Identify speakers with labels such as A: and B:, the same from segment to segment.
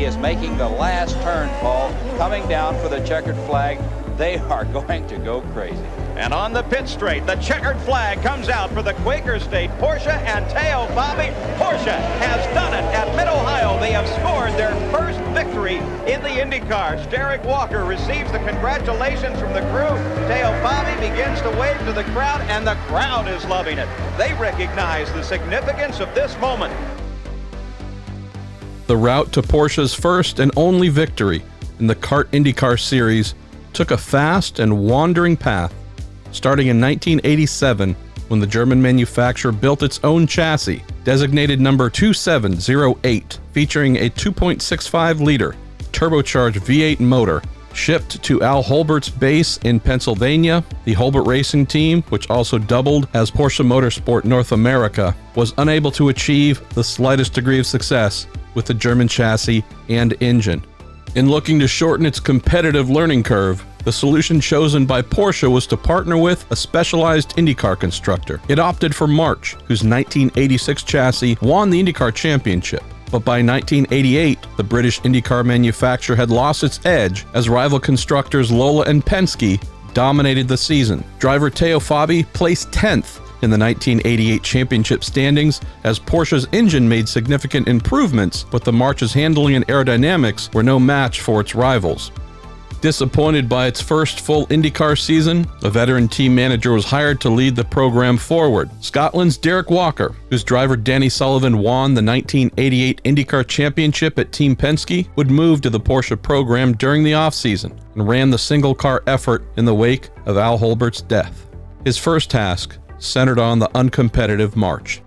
A: He is making the last turn, Paul, coming down for the checkered flag. They are going to go crazy.
B: And on the pit straight, the checkered flag comes out for the Quaker State Porsche and Teo Fabi. Porsche has done it at Mid-Ohio. They have scored their first victory in the IndyCars. Derrick Walker receives the congratulations from the crew. Teo Fabi begins to wave to the crowd, and the crowd is loving it. They recognize the significance of this moment.
C: The route to Porsche's first and only victory in the CART IndyCar Series took a fast and wandering path, starting in 1987 when the German manufacturer built its own chassis, designated number 2708, featuring a 2.65-liter turbocharged V8 motor, shipped to Al Holbert's base in Pennsylvania. The Holbert Racing team, which also doubled as Porsche Motorsport North America, was unable to achieve the slightest degree of success with the German chassis and engine. In looking to shorten its competitive learning curve, the solution chosen by Porsche was to partner with a specialized IndyCar constructor. It opted for March, whose 1986 chassis won the IndyCar Championship. But by 1988, the British IndyCar manufacturer had lost its edge as rival constructors Lola and Penske dominated the season. Driver Teo Fabi placed 10th in the 1988 championship standings as Porsche's engine made significant improvements, but the March's handling and aerodynamics were no match for its rivals. Disappointed by its first full IndyCar season, a veteran team manager was hired to lead the program forward. Scotland's Derrick Walker, whose driver Danny Sullivan won the 1988 IndyCar Championship at Team Penske, would move to the Porsche program during the offseason and ran the single-car effort in the wake of Al Holbert's death. His first task centered on the uncompetitive March.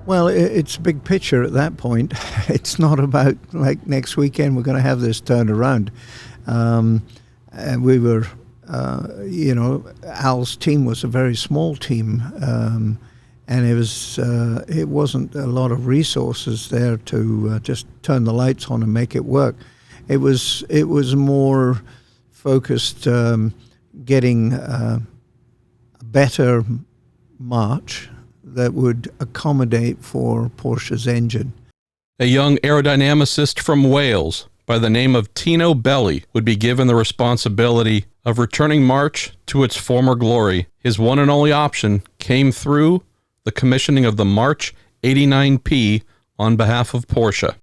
D: Well, it's big picture at that point. It's not about, like, next weekend we're going to have this turned around. And we were, Al's team was a very small team, and it wasn't a lot of resources there to just turn the lights on and make it work. It was more focused getting a better March that would accommodate for Porsche's engine.
C: A young aerodynamicist from Wales by the name of Tino Belli would be given the responsibility of returning March to its former glory. His one and only option came through the commissioning of the March 89P on behalf of Porsche.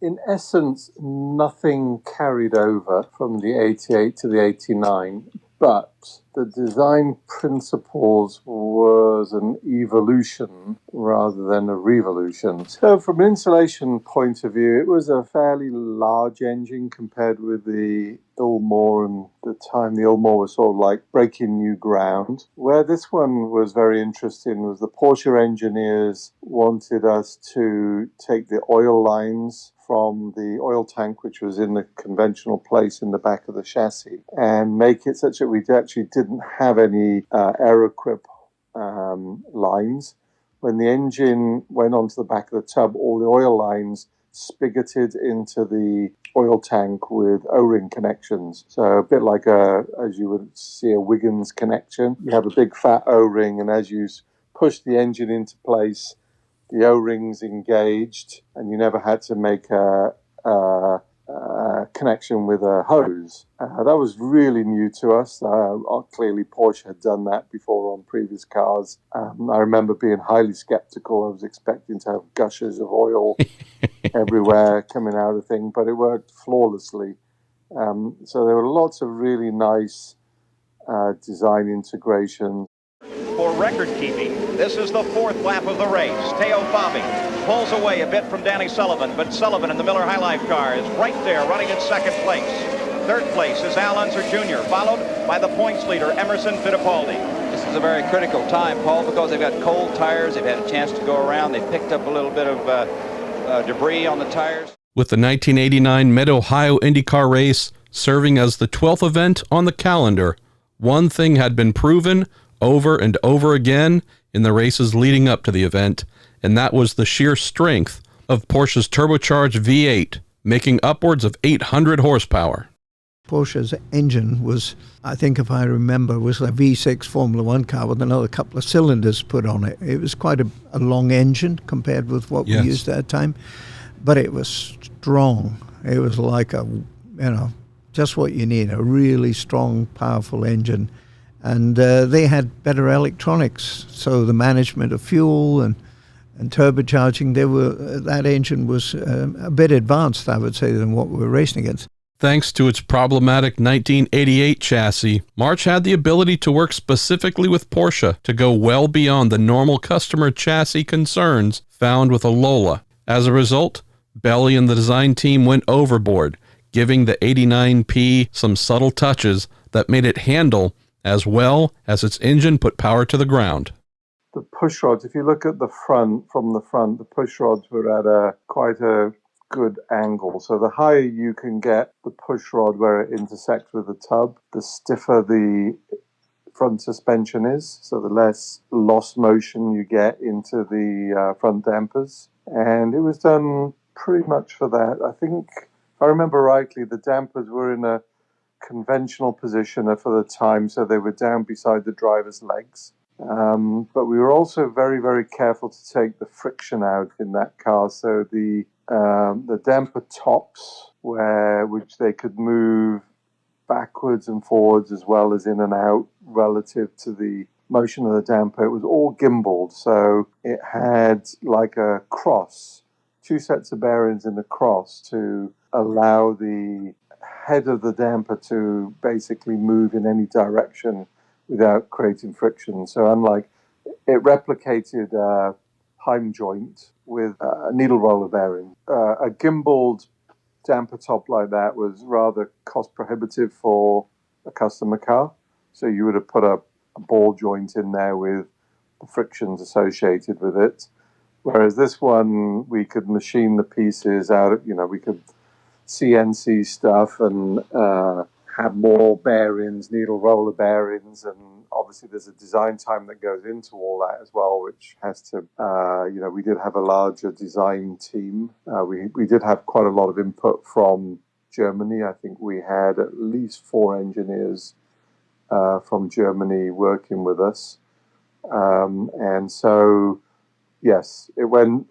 E: In essence, nothing carried over from the 88 to the 89, but the design principles was an evolution rather than a revolution. So from an insulation point of view, it was a fairly large engine compared with the Ilmore, and the time the Ilmore was sort of like breaking new ground. Where this one was very interesting was the Porsche engineers wanted us to take the oil lines from the oil tank, which was in the conventional place in the back of the chassis, and make it such that we actually didn't have any aeroquip lines. When the engine went onto the back of the tub, all the oil lines spigoted into the oil tank with O-ring connections. So a bit like as you would see a Wiggins connection. You have a big fat O-ring, and as you push the engine into place, the O-rings engaged, and you never had to make a connection with a hose. That was really new to us. Clearly, Porsche had done that before on previous cars. I remember being highly skeptical. I was expecting to have gushes of oil everywhere coming out of the thing, but it worked flawlessly. So there were lots of really nice design integrations.
B: For record keeping, this is the fourth lap of the race. Teo Fabi pulls away a bit from Danny Sullivan, but Sullivan in the Miller High Life car is right there running in second place. Third place is Al Unser Jr., followed by the points leader, Emerson Fittipaldi.
A: This is a very critical time, Paul, because they've got cold tires. They've had a chance to go around. They picked up a little bit of debris on the tires.
C: With the 1989 Mid-Ohio IndyCar race serving as the 12th event on the calendar, one thing had been proven over and over again in the races leading up to the event, and that was the sheer strength of Porsche's turbocharged V8, making upwards of 800 horsepower.
D: Porsche's engine was, I think if I remember, was a V6 Formula One car with another couple of cylinders put on it. It was quite a long engine compared with what we used at the time, but it was strong. It was like just what you need, a really strong, powerful engine. And they had better electronics, so the management of fuel and turbocharging, that engine was a bit advanced, I would say, than what we were racing against.
C: Thanks to its problematic 1988 chassis, March had the ability to work specifically with Porsche to go well beyond the normal customer chassis concerns found with a Lola. As a result, Belli and the design team went overboard, giving the 89P some subtle touches that made it handle as well as its engine put power to the ground.
E: The push rods, if you look at the front, the push rods were at quite a good angle. So the higher you can get the push rod where it intersects with the tub, the stiffer the front suspension is, so the less lost motion you get into the front dampers. And it was done pretty much for that. I think, if I remember rightly, the dampers were in a conventional position for the time, so they were down beside the driver's legs. But we were also very, very careful to take the friction out in that car. So the damper tops, which they could move backwards and forwards as well as in and out relative to the motion of the damper, it was all gimbaled. So it had like a cross, two sets of bearings in the cross to allow the head of the damper to basically move in any direction without creating friction. So it replicated a Heim joint with a needle roller bearing. A gimbaled damper top like that was rather cost prohibitive for a customer car. So you would have put a ball joint in there with the frictions associated with it. Whereas this one, we could machine the pieces out, we could CNC stuff and have more bearings, needle roller bearings, and obviously there's a design time that goes into all that as well, which has to, we did have a larger design team. We did have quite a lot of input from Germany. I think we had at least 4 engineers from Germany working with us. And so, yes, a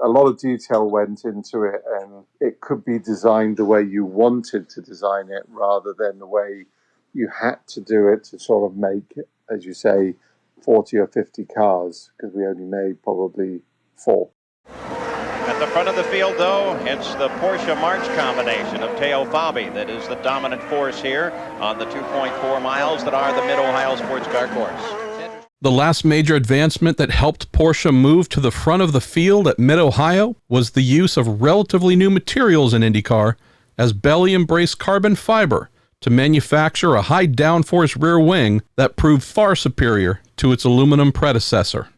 E: lot of detail went into it, and it could be designed the way you wanted to design it rather than the way you had to do it to sort of make, as you say, 40 or 50 cars, because we only made probably 4.
B: At the front of the field, though, it's the Porsche March combination of Teo Fabi that is the dominant force here on the 2.4 miles that are the Mid-Ohio Sports Car Course.
C: The last major advancement that helped Porsche move to the front of the field at Mid-Ohio was the use of relatively new materials in IndyCar, as Belli embraced carbon fiber to manufacture a high downforce rear wing that proved far superior to its aluminum predecessor.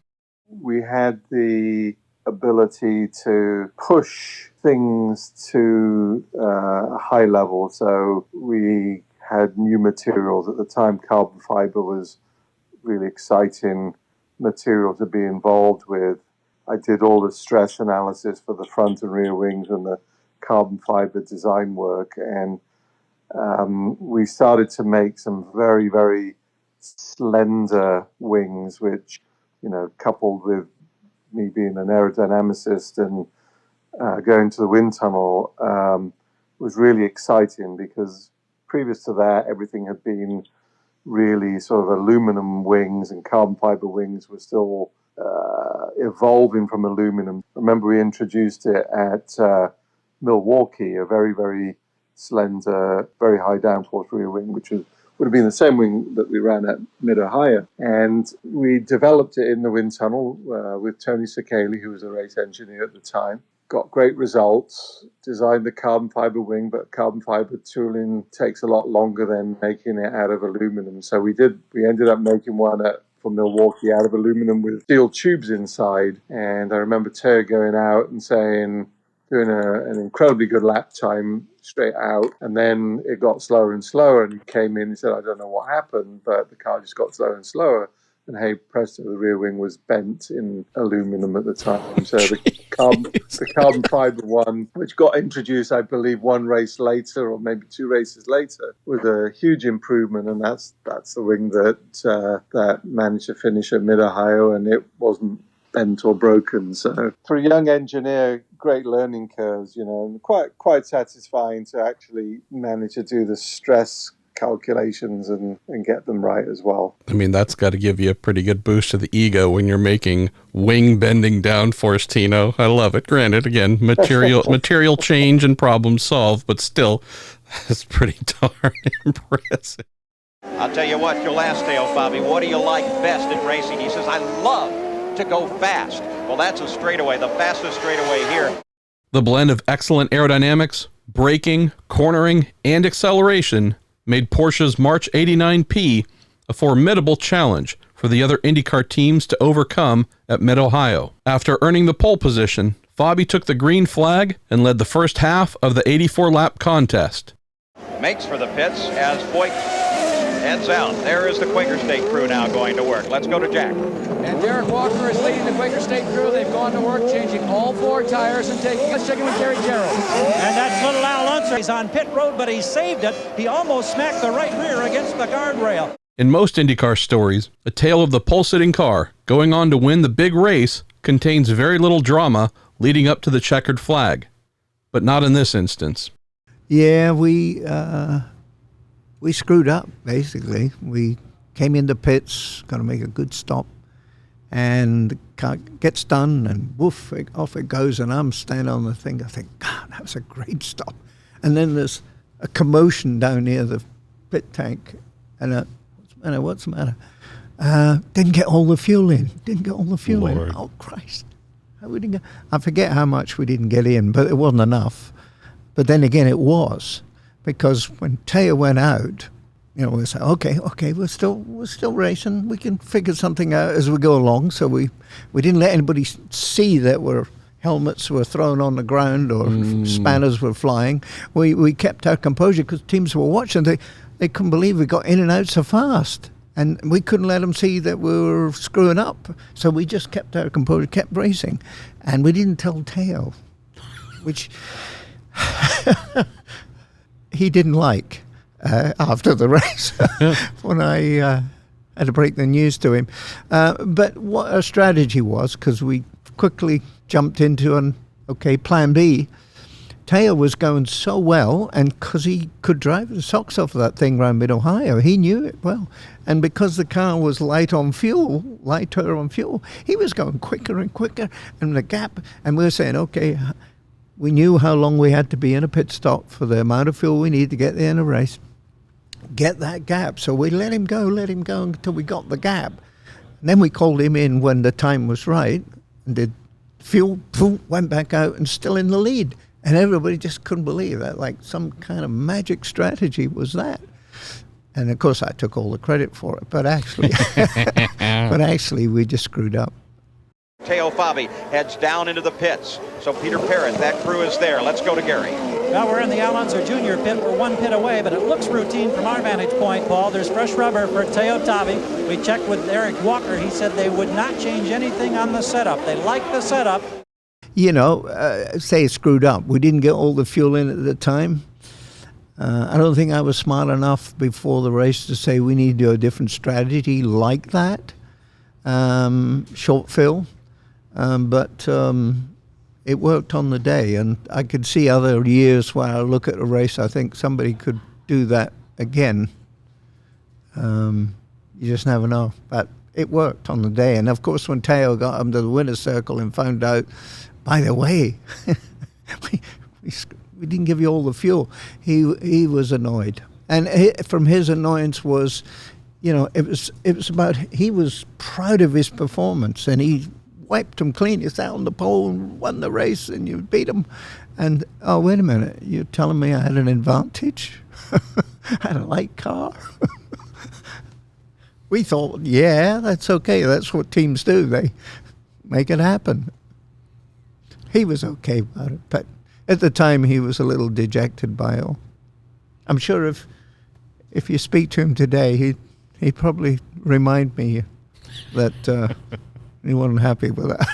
E: We had the ability to push things to a high level, so we had new materials. At the time, carbon fiber was really exciting material to be involved with. I did all the stress analysis for the front and rear wings and the carbon fiber design work, and we started to make some very, very slender wings, which, coupled with me being an aerodynamicist and going to the wind tunnel, was really exciting, because previous to that, everything had been really sort of aluminum wings, and carbon fiber wings were still evolving from aluminum. I remember we introduced it at Milwaukee, a very, very slender, very high downforce rear wing, which would have been the same wing that we ran at Mid-Ohio. And we developed it in the wind tunnel with Tony Sekeli, who was a race engineer at the time. Got great results, designed the carbon fiber wing, but carbon fiber tooling takes a lot longer than making it out of aluminum. So we ended up making one for Milwaukee out of aluminum with steel tubes inside. And I remember Teo going out and doing an incredibly good lap time straight out. And then it got slower and slower. And he came in and said, I don't know what happened, but the car just got slower and slower. And hey, presto, the rear wing was bent in aluminum at the time. So the carbon fiber one, which got introduced, I believe, 1 race later or maybe 2 races later, was a huge improvement. And that's the wing that managed to finish at Mid-Ohio, and it wasn't bent or broken. So for a young engineer, great learning curves, and quite satisfying to actually manage to do the stress calculations and get them right as well.
C: I mean, that's got to give you a pretty good boost to the ego when you're making wing bending downforce, Tino. I love it. Granted, again, material change and problem solved, but still, that's pretty darn impressive.
B: I'll tell you what, you'll ask Teo Fabi, what do you like best in racing? He says, I love to go fast. Well, that's a straightaway, the fastest straightaway here.
C: The blend of excellent aerodynamics, braking, cornering, and acceleration made Porsche's March 89P a formidable challenge for the other IndyCar teams to overcome at Mid-Ohio. After earning the pole position, Fabi took the green flag and led the first half of the 84-lap contest.
B: Makes for the pits as Voigt heads out. There is the Quaker State crew now going to work. Let's go to Jack.
F: And Derrick Walker is leading the Quaker State crew. They've gone to work changing all 4 tires and taking a chicken with Gary Gerald.
G: And that's little Al Unser. He's on pit road, but he saved it. He almost smacked the right rear against the guardrail.
C: In most IndyCar stories, a tale of the pole-sitting car going on to win the big race contains very little drama leading up to the checkered flag. But not in this instance.
D: Yeah, we screwed up, basically. We came into pits, going to make a good stop, and the car gets done, and woof, off it goes, and I'm standing on the thing. I think, God, that was a great stop. And then there's a commotion down near the pit tank, and what's the matter? Didn't get all the fuel in.
C: Lord.
D: Oh, Christ. I forget how much we didn't get in, but it wasn't enough. But then again, it was. Because when Teo went out, we said, okay, we're still racing. We can figure something out as we go along. So we didn't let anybody see that helmets were thrown on the ground or spanners were flying. We kept our composure because teams were watching. They couldn't believe we got in and out so fast. And we couldn't let them see that we were screwing up. So we just kept our composure, kept racing. And we didn't tell Teo, which he didn't like after the race when I had to break the news to him. But what our strategy was, because we quickly jumped into plan B. Teo was going so well, and because he could drive the socks off of that thing around Mid-Ohio, he knew it well. And because the car was lighter on fuel, he was going quicker and quicker, and the gap, and we were saying, okay, we knew how long we had to be in a pit stop for the amount of fuel we need to get there in a race. Get that gap. So we let him go until we got the gap. And then we called him in when the time was right, and did fuel, went back out and still in the lead. And everybody just couldn't believe that, like some kind of magic strategy was that. And of course I took all the credit for it, but actually we just screwed up.
B: Teo Fabi heads down into the pits. So Peter Parrott, that crew is there. Let's go to Gary.
G: Now we're in the Al Unser Jr. pit. We're 1 pit away, but it looks routine from our vantage point, Paul. There's fresh rubber for Teo Fabi. We checked with Derrick Walker. He said they would not change anything on the setup. They like the setup.
D: Say screwed up. We didn't get all the fuel in at the time. I don't think I was smart enough before the race to say we need to do a different strategy like that. Short fill. But it worked on the day, and I could see other years where I look at a race, I think somebody could do that again. You just never know. But it worked on the day. And of course, when Teo got up to the winner's circle and found out, by the way, we didn't give you all the fuel, he was annoyed. And from his annoyance was, it was about, he was proud of his performance, and he wiped him clean. He sat on the pole and won the race, and you beat him. And, oh, wait a minute, you're telling me I had an advantage? I had a light car? We thought, yeah, that's okay. That's what teams do. They make it happen. He was okay about it, but at the time he was a little dejected by it all. I'm sure if you speak to him today, he'd probably remind me that he wasn't happy with that.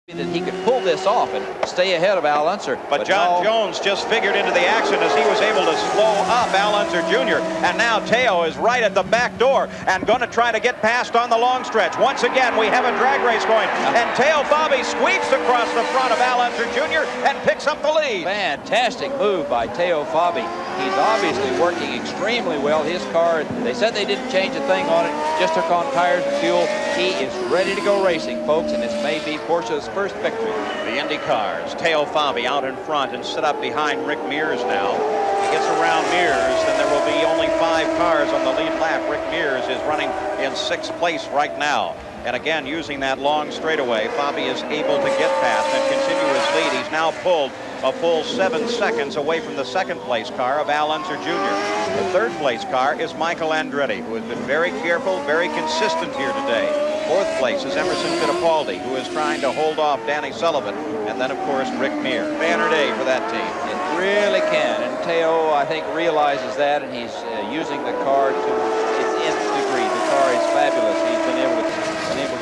A: That he could pull this off and stay ahead of Al Unser.
B: But John
A: no.
B: Jones just figured into the action as he was able to slow up Al Unser Jr. And now Teo is right at the back door and going to try to get past on the long stretch. Once again, we have a drag race going. And Teo Fabi sweeps across the front of Al Unser Jr. and picks up the lead.
A: Fantastic move by Teo Fabi. He's obviously working extremely well. His car, they said they didn't change a thing on it, just took on tires and fuel. He is ready to go racing, folks, and this may be Porsche's first victory.
B: The Indy cars, Teo Fabi out in front and set up behind Rick Mears now. He gets around Mears, and there will be only 5 cars on the lead lap. Rick Mears is running in 6th place right now. And again, using that long straightaway, Fabi is able to get past and continue his lead. He's now pulled a full 7 seconds away from the 2nd place car of Al Unser Jr. The 3rd place car is Michael Andretti, who has been very careful, very consistent here today. 4th place is Emerson Fittipaldi, who is trying to hold off Danny Sullivan. And then, of course, Rick Mears. Banner day for that team.
A: It really can. And Teo, I think, realizes that, and he's using the car to its nth degree. The car is fabulous. He's been able to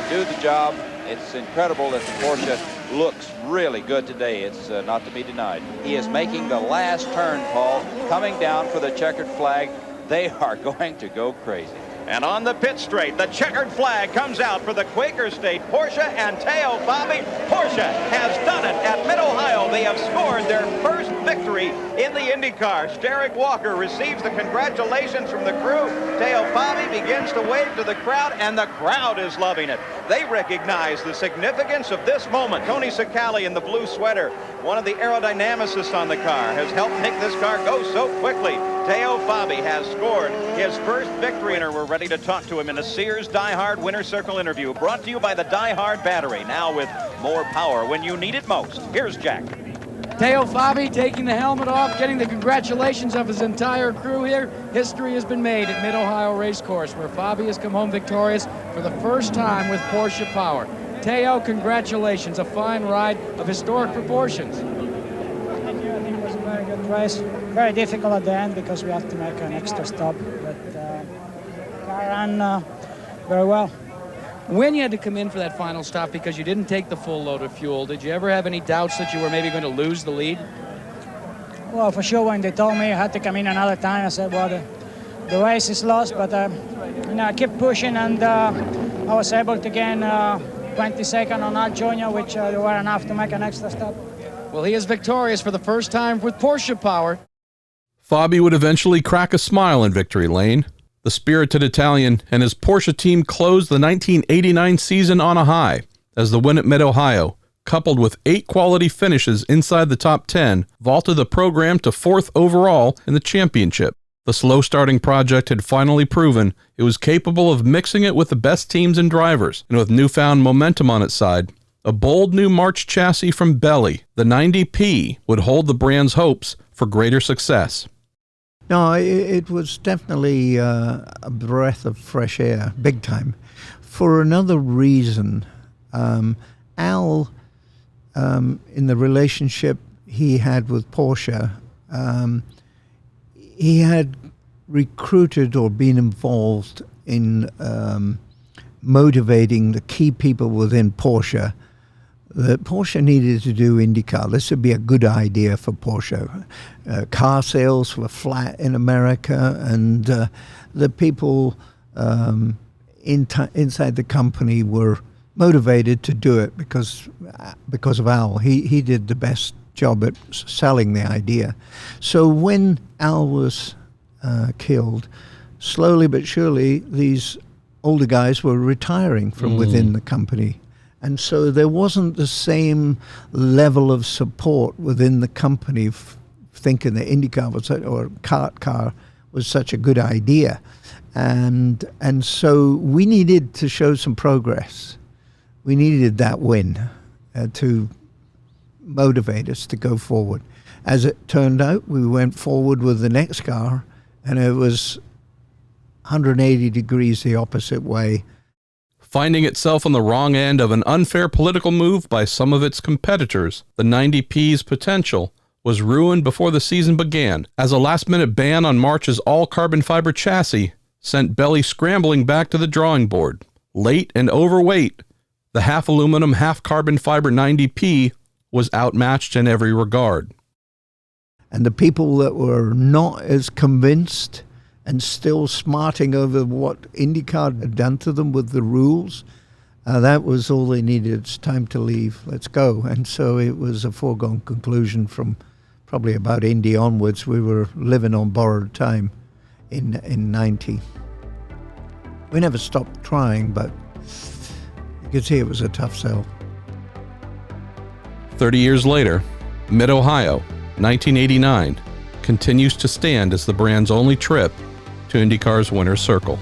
A: do the job. It's incredible that the Porsche looks really good today. It's not to be denied. He is making the last turn, Paul, coming down for the checkered flag. They are going to go crazy.
B: And on the pit straight, the checkered flag comes out for the Quaker State Porsche and Teo Fabi. Porsche has done it at Mid-Ohio. They have scored their first victory in the IndyCars. Derrick Walker receives the congratulations from the crew. Teo Fabi begins to wave to the crowd, and the crowd is loving it. They recognize the significance of this moment. Tony Cicali in the blue sweater, one of the aerodynamicists on the car, has helped make this car go so quickly. Teo Fabi has scored his first victory, and we're ready to talk to him in a Sears Die Hard Winner Circle interview, brought to you by the Die Hard battery, now with more power when you need it most. Here's Jack.
F: Teo Fabi taking the helmet off, getting the congratulations of his entire crew here. History has been made at Mid-Ohio Racecourse, where Fabi has come home victorious for the first time with Porsche power. Teo, congratulations, a fine ride of historic proportions.
H: Thank you. I think it was a very good race. Very difficult at the end because we have to make an extra stop, but car ran very well.
F: When you had to come in for that final stop because you didn't take the full load of fuel, did you ever have any doubts that you were maybe going to lose the lead?
H: Well, for sure, when they told me I had to come in another time, I said, well, the race is lost, but I kept pushing, and I was able to gain 22nd on Al Jr., which were enough to make an extra stop.
F: Well, he is victorious for the first time with Porsche power.
C: Fabi would eventually crack a smile in victory lane. The spirited Italian and his Porsche team closed the 1989 season on a high, as the win at Mid-Ohio, coupled with 8 quality finishes inside the top 10, vaulted the program to 4th overall in the championship. The slow-starting project had finally proven it was capable of mixing it with the best teams and drivers, and with newfound momentum on its side, a bold new March chassis from Belli, the 90P, would hold the brand's hopes for greater success.
D: No, it was definitely a breath of fresh air, big time. For another reason, Al, in the relationship he had with Porsche, he had recruited or been involved in motivating the key people within Porsche that Porsche needed to do IndyCar. This would be a good idea for Porsche. Car sales were flat in America, and the people inside the company were motivated to do it because of Al. He did the best job at selling the idea. So when Al was killed, slowly but surely these older guys were retiring from within the company. And so there wasn't the same level of support within the company thinking that IndyCar was or CART car was such a good idea. And so we needed to show some progress. We needed that win to motivate us to go forward. As it turned out, we went forward with the next car, and it was 180 degrees the opposite way.
C: Finding itself on the wrong end of an unfair political move by some of its competitors, the 90P's potential was ruined before the season began, as a last-minute ban on March's all-carbon fiber chassis sent Belli scrambling back to the drawing board. Late and overweight, the half-aluminum, half-carbon fiber 90P was outmatched in every regard.
D: And the people that were not as convinced and still smarting over what IndyCar had done to them with the rules, that was all they needed. It's time to leave. Let's go. And so it was a foregone conclusion from probably about Indy onwards. We were living on borrowed time in 90. We never stopped trying, but you could see it was a tough sell.
C: 30 years later, Mid-Ohio, 1989, continues to stand as the brand's only trip to IndyCar's winner's circle.